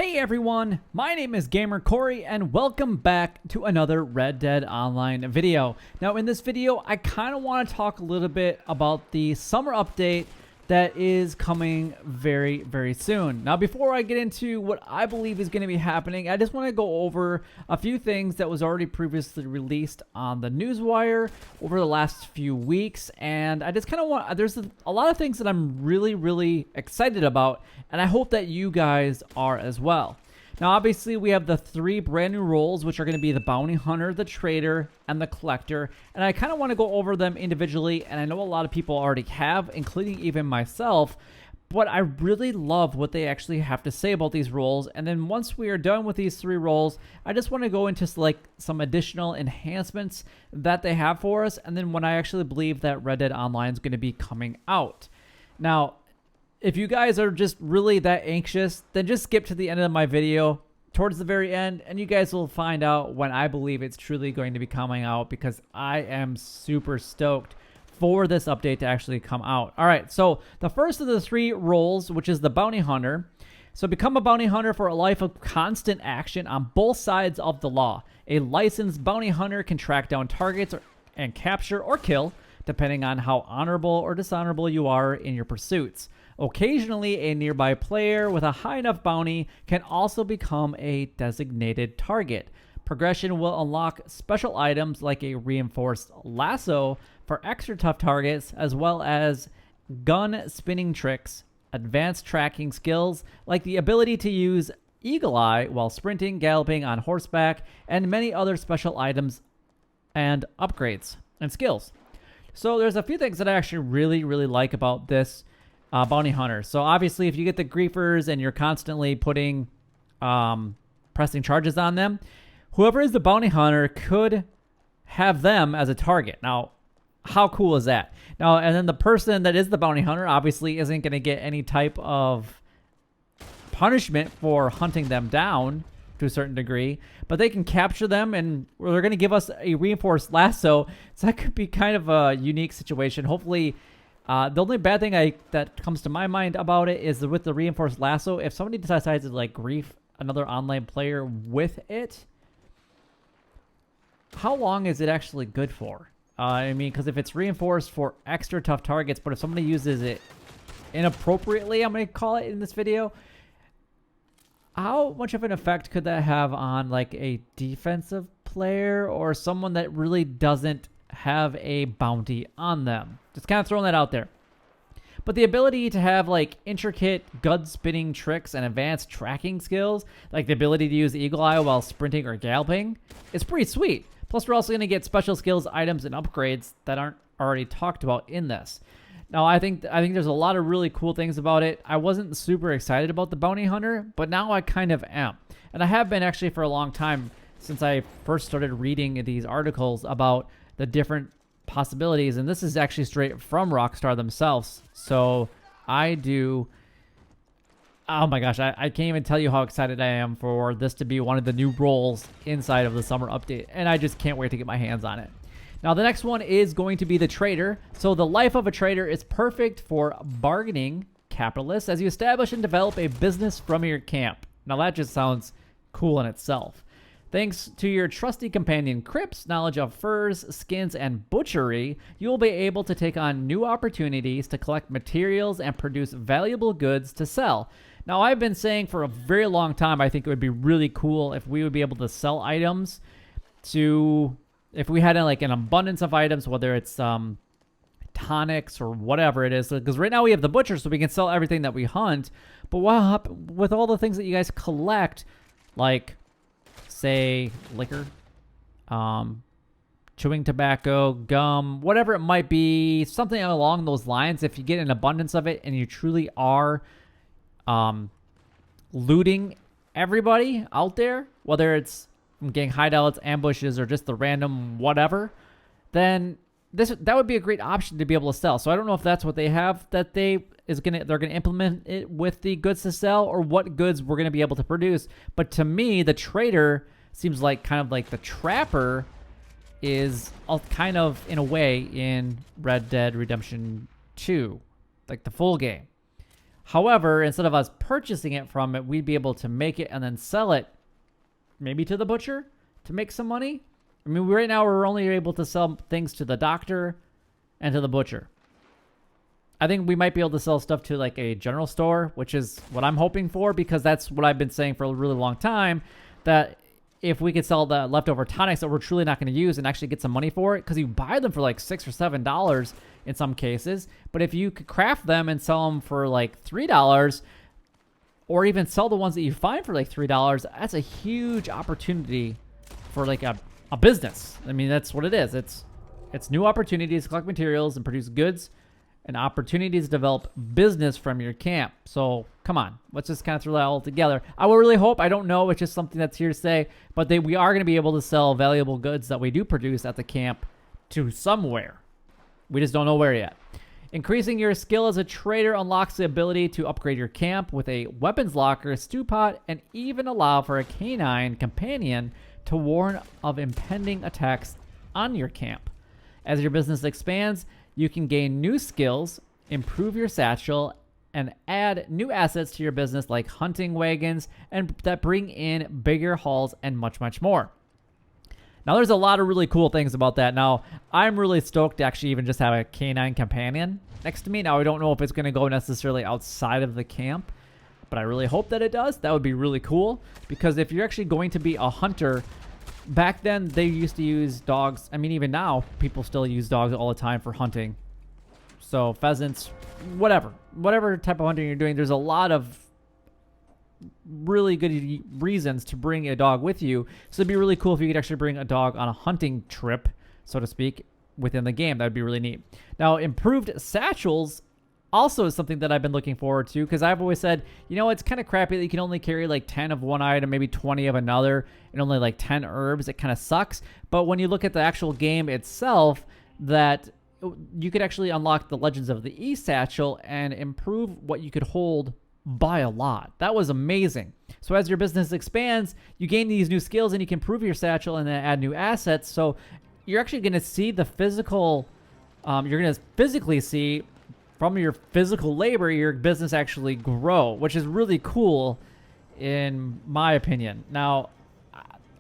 Hey everyone, my name is Gamer Corey and welcome back to another Red Dead Online video. Now in this video, I kind of want to talk a little bit about the summer update that is coming very soon. Now before I get into what I believe is going to be happening, I just want to go over a few things that was already previously released on the newswire over the last few weeks, and I just kind of want, there's a lot of things that I'm really excited about, and I hope that you guys are as well. Now obviously we have the three brand new roles, which are going to be the Bounty Hunter, the Traitor, and the Collector, and I kind of want to go over them individually, and I know a lot of people already have, including even myself, but I really love what they actually have to say about these roles. And then once we are done with these three roles, I just want to go into like some additional enhancements that they have for us, and then when I actually believe that Red Dead Online is going to be coming out. Now if you guys are just really that anxious, then just skip to the end of my video towards the very end, and you guys will find out when I believe it's truly going to be coming out, because I am super stoked for this update to actually come out. All right, so the first of the three roles, which is the Bounty Hunter. So become a bounty hunter for a life of constant action on both sides of the law. A licensed bounty hunter can track down targets and capture or kill, depending on how honorable or dishonorable you are in your pursuits. Occasionally, a nearby player with a high enough bounty can also become a designated target. Progression will unlock special items like a reinforced lasso for extra tough targets, as well as gun spinning tricks, advanced tracking skills like the ability to use Eagle Eye while sprinting, galloping on horseback, and many other special items and upgrades and skills. So there's a few things that I actually really like about this bounty hunter. So obviously if you get the griefers and you're constantly putting pressing charges on them, whoever is the bounty hunter could have them as a target. Now how cool is that? Now, and then the person that is the bounty hunter obviously isn't going to get any type of punishment for hunting them down to a certain degree, but they can capture them, and they're going to give us a reinforced lasso. So that could be kind of a unique situation. Hopefully the only bad thing that comes to my mind about it is with the reinforced lasso, if somebody decides to like grief another online player with it, how long is it actually good for? I mean, because if it's reinforced for extra tough targets, but if somebody uses it inappropriately, I'm going to call it in this video, how much of an effect could that have on like a defensive player or someone that really doesn't have a bounty on them? Just kind of throwing that out there. But the ability to have like intricate gun spinning tricks and advanced tracking skills, like the ability to use Eagle Eye while sprinting or galloping, is pretty sweet. Plus we're also going to get special skills, items, and upgrades that aren't already talked about in this. Now I think there's a lot of really cool things about it. I wasn't super excited about the bounty hunter, but now I kind of am. And I have been actually for a long time, since I first started reading these articles about the different possibilities, and this is actually straight from Rockstar themselves. So oh my gosh, I can't even tell you how excited I am for this to be one of the new roles inside of the summer update, and I just can't wait to get my hands on it. Now the next one is going to be the Traitor. So the life of a trader is perfect for bargaining capitalists as you establish and develop a business from your camp. Now that just sounds cool in itself. Thanks to your trusty companion Crip's knowledge of furs, skins, and butchery, you will be able to take on new opportunities to collect materials and produce valuable goods to sell. Now, I've been saying for a very long time, I think it would be really cool if we would be able to sell items if we had like an abundance of items, whether it's tonics or whatever it is. Because right now we have the butcher, so we can sell everything that we hunt. But with all the things that you guys collect, like say liquor, chewing tobacco, gum, whatever it might be, something along those lines, if you get an abundance of it and you truly are looting everybody out there, whether it's from getting hideouts, ambushes, or just the random whatever, then that would be a great option to be able to sell. So I don't know if that's what they have that they're gonna implement it with the goods to sell, or what goods we're gonna be able to produce. But to me, the Traitor seems like kind of like the Trapper is kind of in a way in Red Dead Redemption 2, like the full game. However, instead of us purchasing it from it, we'd be able to make it and then sell it maybe to the butcher to make some money. I mean, right now we're only able to sell things to the doctor and to the butcher. I think we might be able to sell stuff to like a general store, which is what I'm hoping for, because that's what I've been saying for a really long time, that if we could sell the leftover tonics that we're truly not going to use and actually get some money for it, because you buy them for like $6 or $7 in some cases, but if you could craft them and sell them for like $3, or even sell the ones that you find for like $3, that's a huge opportunity for like a business. I mean, that's what it is. It's new opportunities to collect materials and produce goods, and opportunities to develop business from your camp. So come on, let's just kind of throw that all together. I will really hope, I don't know, it's just something that's here to stay, but we are going to be able to sell valuable goods that we do produce at the camp to somewhere. We just don't know where yet. Increasing your skill as a trader unlocks the ability to upgrade your camp with a weapons locker, stew pot, and even allow for a canine companion to warn of impending attacks on your camp. As your business expands, you can gain new skills, improve your satchel, and add new assets to your business like hunting wagons and that bring in bigger hauls and much, much more. Now, there's a lot of really cool things about that. Now, I'm really stoked to actually even just have a canine companion next to me. Now, I don't know if it's going to go necessarily outside of the camp, but I really hope that it does. That would be really cool, because if you're actually going to be a hunter, back then they used to use dogs. I mean, even now, people still use dogs all the time for hunting. So pheasants, whatever type of hunting you're doing, there's a lot of really good reasons to bring a dog with you. So it'd be really cool if you could actually bring a dog on a hunting trip, so to speak, within the game. That'd be really neat. Now, improved satchels also is something that I've been looking forward to, because I've always said, you know, it's kind of crappy that you can only carry like 10 of one item, maybe 20 of another, and only like 10 herbs. It kind of sucks. But when you look at the actual game itself, that you could actually unlock the Legends of the East satchel and improve what you could hold by a lot. That was amazing. So as your business expands, you gain these new skills and you can improve your satchel and then add new assets. So you're actually going to see the physical, you're going to physically see from your physical labor, your business actually grow, which is really cool in my opinion. Now,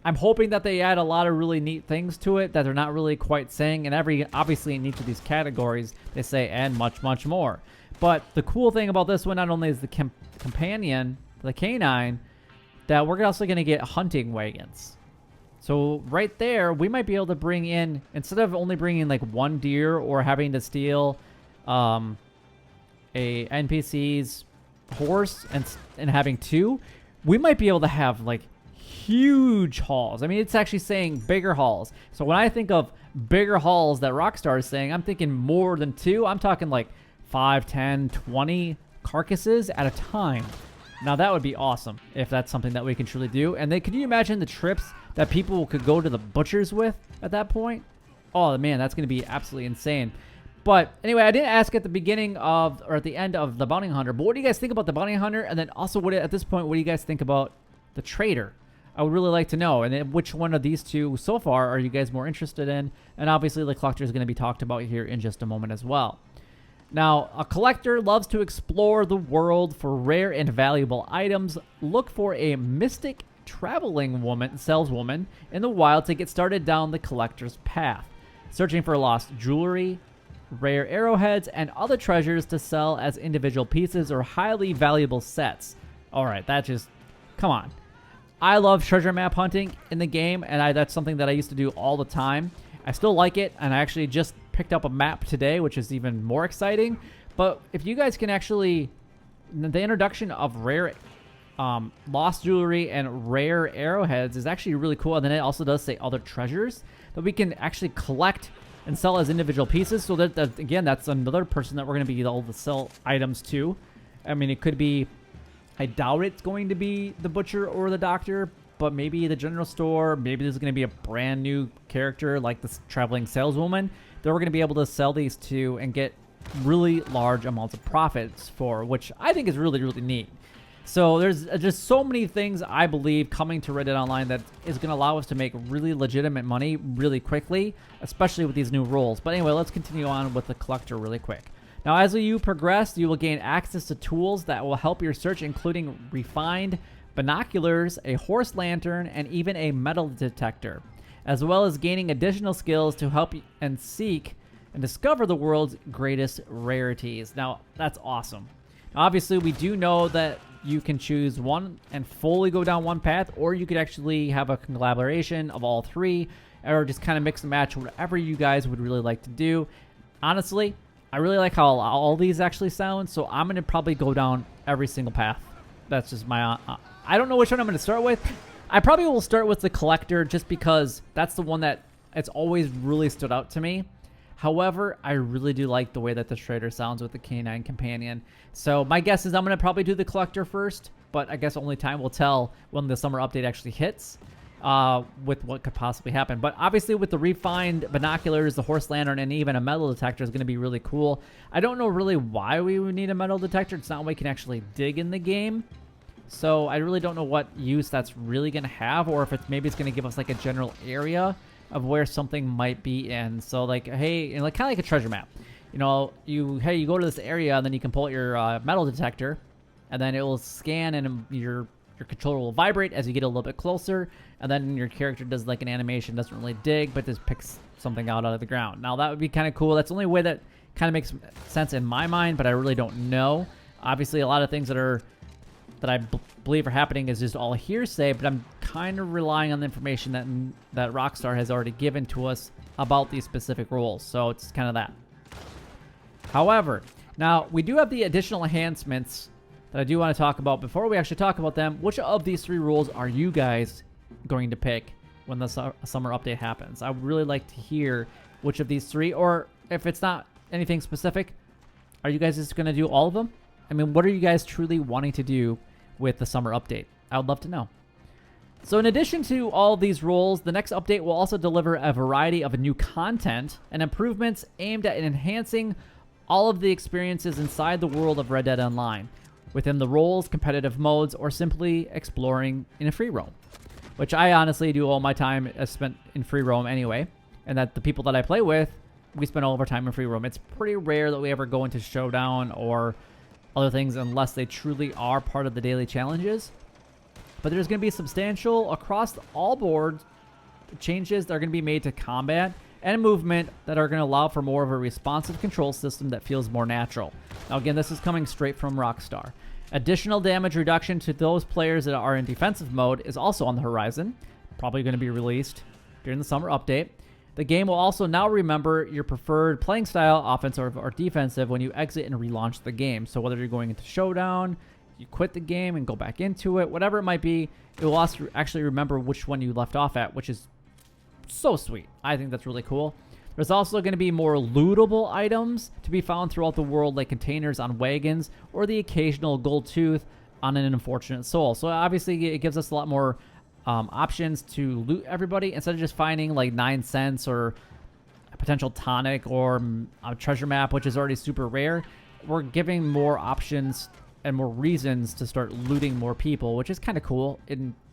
I'm hoping that they add a lot of really neat things to it that they're not really quite saying. And obviously in each of these categories, they say, and much, much more. But the cool thing about this one, not only is the companion, the canine, that we're also going to get hunting wagons. So right there, we might be able to bring in, instead of only bringing like one deer or having to steal a NPC's horse and having two, we might be able to have like huge hauls. I mean, it's actually saying bigger hauls. So when I think of bigger hauls that Rockstar is saying, I'm thinking more than two. I'm talking like 5, 10, 20 carcasses at a time. Now that would be awesome if that's something that we can truly do. And then could you imagine the trips that people could go to the butchers with at that point? Oh man, that's going to be absolutely insane. But anyway, I didn't ask at the beginning of, or at the end of the Bounty Hunter, but what do you guys think about the Bounty Hunter? And then also, at this point, what do you guys think about the Traitor? I would really like to know. And then which one of these two so far are you guys more interested in? And obviously the collector is going to be talked about here in just a moment as well. Now, a collector loves to explore the world for rare and valuable items. Look for a mystic traveling saleswoman in the wild to get started down the collector's path, searching for lost jewelry, rare arrowheads, and other treasures to sell as individual pieces or highly valuable sets. All right, that just, come on. I love treasure map hunting in the game, and that's something that I used to do all the time. I still like it, and I actually just picked up a map today, which is even more exciting. But if you guys can actually, the introduction of rare lost jewelry and rare arrowheads is actually really cool. And then it also does say other treasures that we can actually collect and sell as individual pieces. So that again, that's another person that we're going to be able to sell items to. I mean, it could be, I doubt it's going to be the butcher or the doctor, but maybe the general store. Maybe there's going to be a brand new character like this traveling saleswoman that we're going to be able to sell these to and get really large amounts of profits for, which I think is really, really neat. So there's just so many things I believe coming to Red Dead Online that is going to allow us to make really legitimate money really quickly, especially with these new roles. But anyway, let's continue on with the collector really quick. Now, as you progress, you will gain access to tools that will help your search, including refined binoculars, a horse lantern, and even a metal detector, as well as gaining additional skills to help you and seek and discover the world's greatest rarities. Now, that's awesome. Now, obviously, we do know that you can choose one and fully go down one path, or you could actually have a collaboration of all three, or just kind of mix and match whatever you guys would really like to do. Honestly, I really like how all these actually sound, so I'm going to probably go down every single path. That's just my... I don't know which one I'm going to start with. I probably will start with the collector just because that's the one that it's always really stood out to me. However, I really do like the way that the Traitor sounds with the canine companion. So my guess is I'm going to probably do the collector first, but I guess only time will tell when the summer update actually hits with what could possibly happen. But obviously with the refined binoculars, the horse lantern, and even a metal detector is going to be really cool. I don't know really why we would need a metal detector. It's not we can actually dig in the game. So I really don't know what use that's really going to have, or if it's maybe it's going to give us like a general area of where something might be in. So like, hey, you know, like kind of like a treasure map. You know, you go to this area and then you can pull out your metal detector, and then it will scan and your controller will vibrate as you get a little bit closer, and then your character does like an animation, doesn't really dig, but just picks something out of the ground. Now that would be kind of cool. That's the only way that kind of makes sense in my mind, but I really don't know. Obviously, a lot of things that I believe are happening is just all hearsay, but I'm kind of relying on the information that Rockstar has already given to us about these specific rules. So it's kind of that. However, now we do have the additional enhancements that I do want to talk about. Before we actually talk about them, which of these three rules are you guys going to pick when the summer update happens? I would really like to hear which of these three, or if it's not anything specific, are you guys just going to do all of them? I mean, what are you guys truly wanting to do with the summer update? I would love to know. So in addition to all these rules, the next update will also deliver a variety of new content and improvements aimed at enhancing all of the experiences inside the world of Red Dead Online, within the roles, competitive modes, or simply exploring in a free roam, which I honestly do all my time spent in free roam anyway, and that the people that I play with, we spend all of our time in free roam. It's pretty rare that we ever go into Showdown or other things unless they truly are part of the daily challenges. But there's going to be substantial across all board changes that are going to be made to combat and movement that are going to allow for more of a responsive control system that feels more natural. Now again, this is coming straight from Rockstar. Additional damage reduction to those players that are in defensive mode is also on the horizon, probably going to be released during the summer update. The game will also now remember your preferred playing style, offensive or defensive, when you exit and relaunch the game. So whether you're going into Showdown, you quit the game and go back into it, whatever it might be, it will also actually remember which one you left off at, which is so sweet. I think that's really cool. There's also going to be more lootable items to be found throughout the world, like containers on wagons or the occasional gold tooth on an unfortunate soul. So obviously it gives us a lot more options to loot everybody instead of just finding like 9 cents or a potential tonic or a treasure map, which is already super rare. We're giving more options and more reasons to start looting more people, which is kind of cool.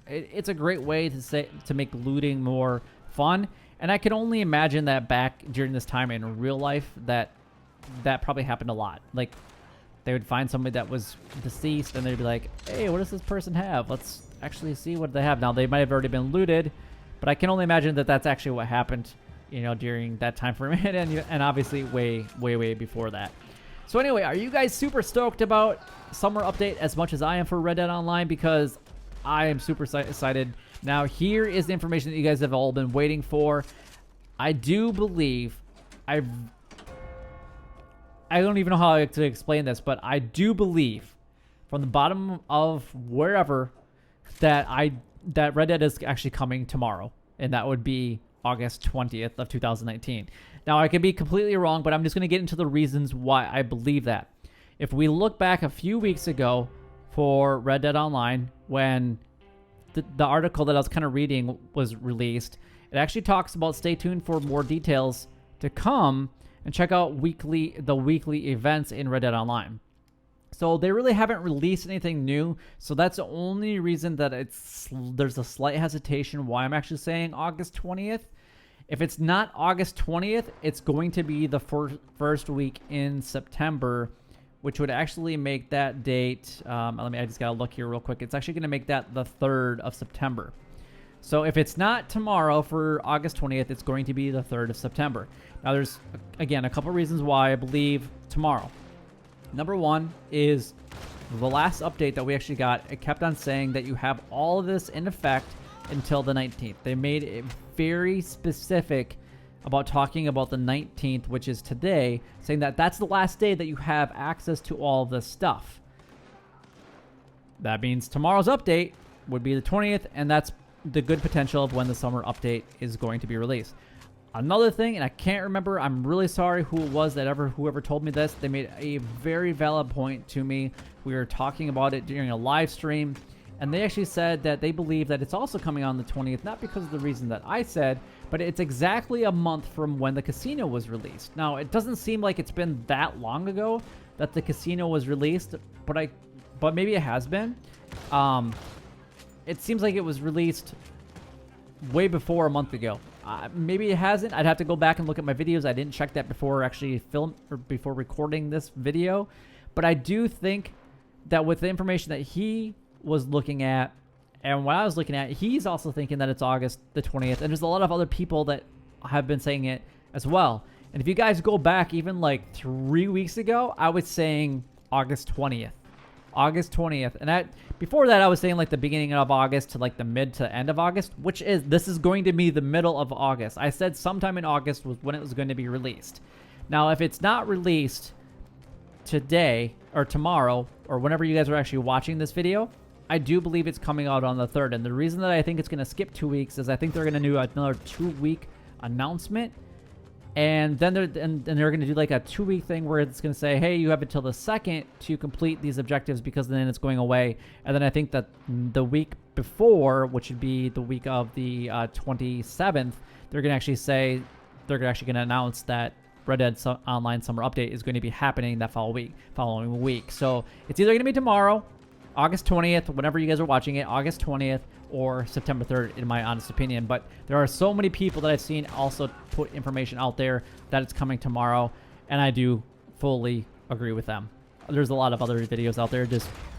It's a great way to make looting more fun. And I can only imagine that back during this time in real life that probably happened a lot. Like they would find somebody that was deceased and they'd be like, hey, what does this person have? Let's actually see what they have. Now they might have already been looted, but I can only imagine that that's actually what happened, you know, during that time frame and obviously way before that. So anyway, are you guys super stoked about summer update as much as I am for Red Dead Online? Because I am super excited. Now here is the information that you guys have all been waiting for. I do believe I don't even know how to explain this, but I do believe from the bottom of wherever that Red Dead is actually coming tomorrow, and that would be August 20th of 2019. Now, I could be completely wrong, but I'm just going to get into the reasons why I believe that. If we look back a few weeks ago for Red Dead Online, when the article that I was kind of reading was released, it actually talks about stay tuned for more details to come and check out the weekly events in Red Dead Online. So they really haven't released anything new, so that's the only reason that there's a slight hesitation why I'm actually saying August 20th. If it's not August 20th, it's going to be the first week in September, which would actually make that date, I just gotta look here real quick. It's actually gonna make that the 3rd of September. So if it's not tomorrow for August 20th, it's going to be the 3rd of September. Now there's, again, a couple reasons why I believe tomorrow. Number one is the last update that we actually got, it kept on saying that you have all of this in effect until the 19th. They made it very specific about talking about the 19th, which is today, saying that that's the last day that you have access to all this stuff. That means tomorrow's update would be the 20th, and that's the good potential of when the summer update is going to be released. Another thing, and I can't remember, I'm really sorry who it was that whoever told me this. They made a very valid point to me. We were talking about it during a live stream, and they actually said that they believe that it's also coming on the 20th, not because of the reason that I said, but it's exactly a month from when the casino was released. Now, it doesn't seem like it's been that long ago that the casino was released, but maybe it has been. It seems like it was released way before a month ago. Maybe it hasn't. I'd have to go back and look at my videos. I didn't check that before actually before recording this video. But I do think that with the information that he was looking at and what I was looking at, he's also thinking that it's August the 20th. And there's a lot of other people that have been saying it as well. And if you guys go back even like 3 weeks ago, I was saying August 20th. August 20th. And before that, I was saying like the beginning of August to like the mid to end of August, this is going to be the middle of August. I said sometime in August was when it was going to be released. Now, if it's not released today or tomorrow or whenever you guys are actually watching this video, I do believe it's coming out on the 3rd. And the reason that I think it's going to skip 2 weeks is I think they're going to do another 2-week announcement. And then they're going to do like a 2-week thing where it's going to say, hey, you have until the 2nd to complete these objectives because then it's going away. And then I think that the week before, which would be the week of the 27th, they're going to actually say, they're actually going to announce that Red Dead Online Summer Update is going to be happening that following week. So it's either going to be tomorrow, August 20th, whenever you guys are watching it, August 20th, or September 3rd, in my honest opinion. But there are so many people that I've seen also put information out there that it's coming tomorrow, and I do fully agree with them. There's a lot of other videos out there.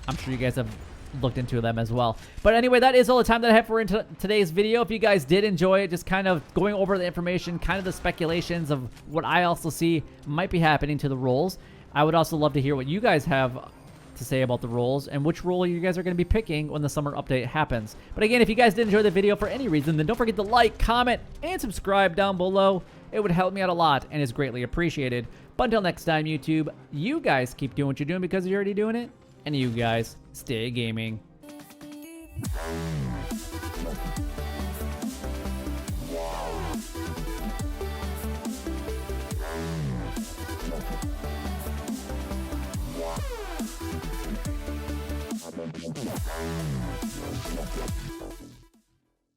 I'm sure you guys have looked into them as well. But anyway, that is all the time that I have for today's video. If you guys did enjoy it, just kind of going over the information, kind of the speculations of what I also see might be happening to the roles. I would also love to hear what you guys have to say about the roles and which role you guys are going to be picking when the summer update happens. But again, if you guys did enjoy the video for any reason, then don't forget to like, comment, and subscribe down below. It would help me out a lot and is greatly appreciated. But until next time, YouTube, you guys keep doing what you're doing because you're already doing it, and you guys stay gaming.